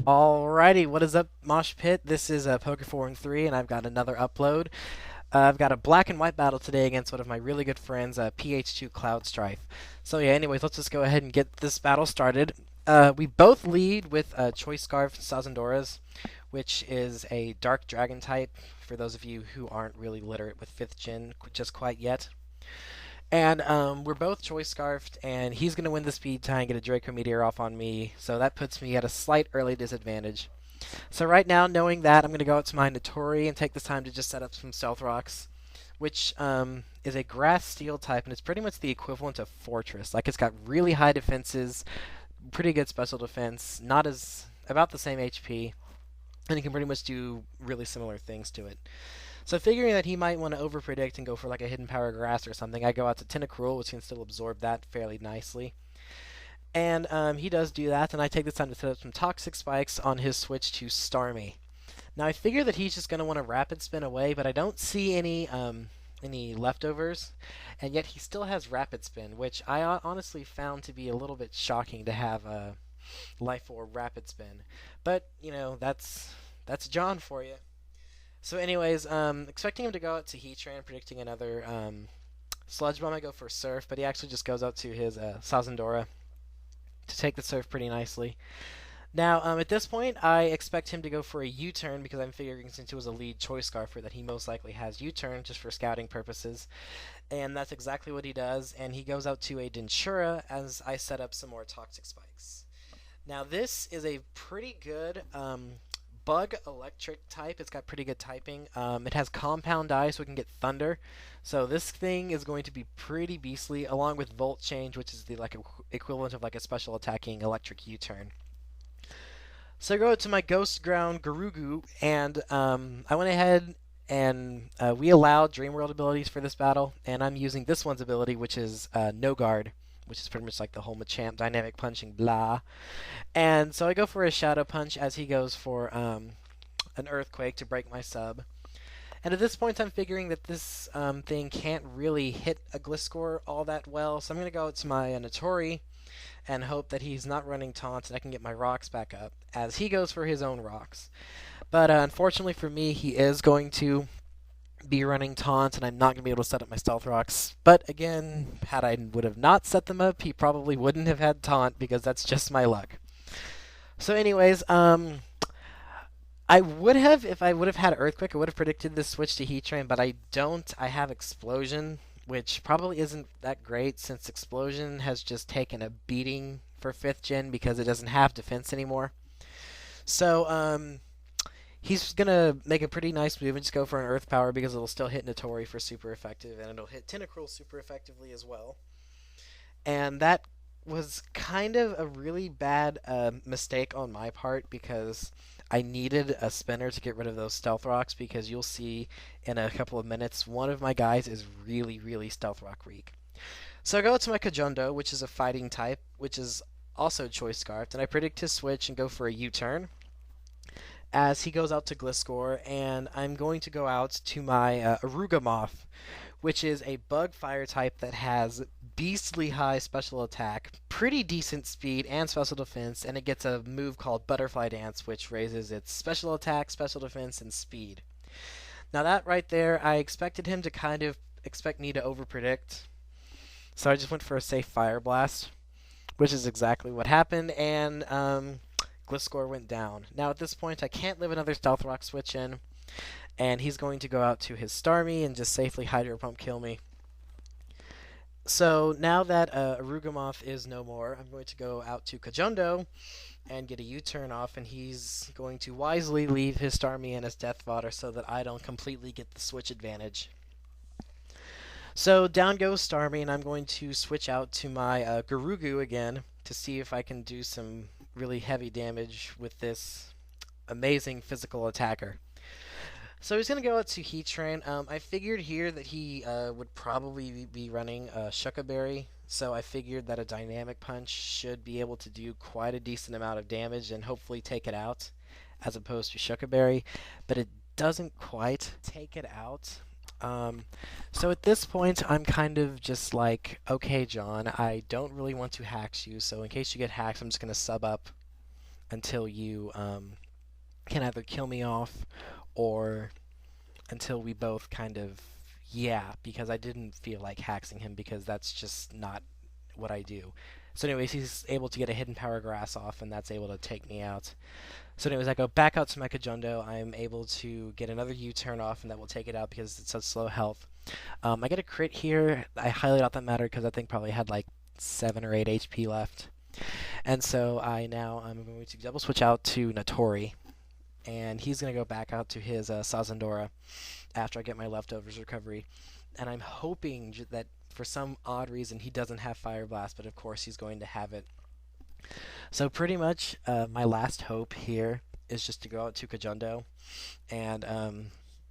Alrighty, what is up, Mosh Pit? This is Poke4 and 3, and I've got another upload. I've got a black and white battle today against one of my really good friends, PH2CloudStrife. So yeah, anyways, let's just go ahead and get this battle started. We both lead with Choice Scarf Sazandoras, which is a Dark Dragon type, for those of you who aren't really literate with 5th Gen just quite yet. And we're both Choice Scarfed, and he's going to win the speed tie and get a Draco Meteor off on me, so that puts me at a slight early disadvantage. So right now, knowing that, I'm going to go out to my Notori and take this time to just set up some Stealth Rocks, which is a Grass Steel type, and it's pretty much the equivalent of Fortress. Like, it's got really high defenses, pretty good special defense, not as about the same HP, and it can pretty much do really similar things to it. So figuring that he might want to overpredict and go for like a Hidden Power Grass or something, I go out to Tentacruel, which can still absorb that fairly nicely. And he does do that, and I take this time to set up some Toxic Spikes on his switch to Starmie. Now I figure that he's just going to want to Rapid Spin away, but I don't see any leftovers, and yet he still has Rapid Spin, which I honestly found to be a little bit shocking to have Life Orb Rapid Spin. But, you know, that's John for you. So anyways, expecting him to go out to Heatran, predicting another Sludge Bomb. I go for Surf, but he actually just goes out to his Sazandora to take the Surf pretty nicely. Now, at this point, I expect him to go for a U-turn because I'm figuring since he was a lead Choice Scarfer that he most likely has U-turn just for scouting purposes. And that's exactly what he does, and he goes out to a Dentura as I set up some more Toxic Spikes. Now, this is a pretty good Bug Electric type. It's got pretty good typing. It has Compound Die, so it can get Thunder. So this thing is going to be pretty beastly, along with Volt Change, which is the equivalent of like a special attacking electric U-turn. So I go to my Ghost Ground Garugu, and I went ahead and we allowed Dream World abilities for this battle, and I'm using this one's ability, which is No Guard, which is pretty much like the whole Machamp dynamic punching blah. And so I go for a Shadow Punch as he goes for an Earthquake to break my sub. And at this point, I'm figuring that this thing can't really hit a Gliscor all that well, so I'm going to go out to my Notori and hope that he's not running taunts and I can get my rocks back up as he goes for his own rocks. But unfortunately for me, he is going to be running taunt, and I'm not going to be able to set up my Stealth Rocks. But again, had I would have not set them up, he probably wouldn't have had taunt because that's just my luck. So anyways, I would have, if I would have had Earthquake, I would have predicted this switch to Heatran, but I don't. I have Explosion, which probably isn't that great since Explosion has just taken a beating for 5th Gen because it doesn't have defense anymore. So, he's going to make a pretty nice move and just go for an Earth Power because it'll still hit Notori for super effective, and it'll hit Tentacruel super effectively as well. And that was kind of a really bad mistake on my part because I needed a spinner to get rid of those Stealth Rocks because you'll see in a couple of minutes one of my guys is really, really Stealth Rock weak. So I go to my Kajundo, which is a fighting type, which is also Choice Scarfed, and I predict his switch and go for a U-turn as he goes out to Gliscor, and I'm going to go out to my Arugamoth, which is a bug fire type that has beastly high special attack, pretty decent speed, and special defense, and it gets a move called Butterfly Dance, which raises its special attack, special defense, and speed. Now that right there, I expected him to kind of expect me to overpredict, so I just went for a safe Fire Blast, which is exactly what happened, and Gliscor went down. Now at this point, I can't live another Stealth Rock switch in, and he's going to go out to his Starmie and just safely Hydro Pump kill me. So now that Arugamoth is no more, I'm going to go out to Kajundo and get a U-turn off, and he's going to wisely leave his Starmie and his Death Fodder so that I don't completely get the switch advantage. So down goes Starmie, and I'm going to switch out to my Garugu again to see if I can do some really heavy damage with this amazing physical attacker. So he's going to go out to Heatran. I figured here that he would probably be running Shuca Berry, so I figured that a Dynamic Punch should be able to do quite a decent amount of damage and hopefully take it out, as opposed to Shuca Berry, but it doesn't quite take it out. So at this point, I'm kind of just like, okay, John, I don't really want to hack you, so in case you get hacked, I'm just going to sub up until you can either kill me off or until we both kind of, yeah, because I didn't feel like hacking him because that's just not what I do. So anyways, he's able to get a hidden power grass off, and that's able to take me out. So anyways, I go back out to my Kajundo. I'm able to get another U-turn off, and that will take it out because it's such slow health. I get a crit here. I highly doubt that mattered because I think probably had like 7 or 8 HP left. And so I'm going to double switch out to Natori, and he's going to go back out to his Sazandora after I get my leftovers recovery. And I'm hoping that for some odd reason he doesn't have Fire Blast, but of course he's going to have it. So pretty much my last hope here is just to go out to Kajundo and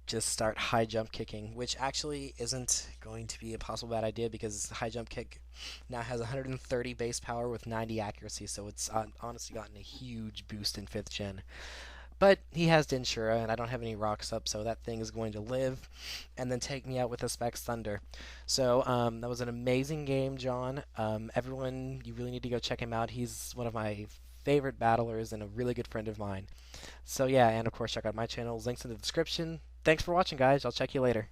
just start high jump kicking, which actually isn't going to be a possible bad idea because high jump kick now has 130 base power with 90 accuracy, so it's honestly gotten a huge boost in 5th gen. But he has Dinshura, and I don't have any rocks up, so that thing is going to live and then take me out with a Specs Thunder. So that was an amazing game, John. Everyone, you really need to go check him out. He's one of my favorite battlers and a really good friend of mine. So yeah, and of course check out my channel. Links in the description. Thanks for watching, guys. I'll check you later.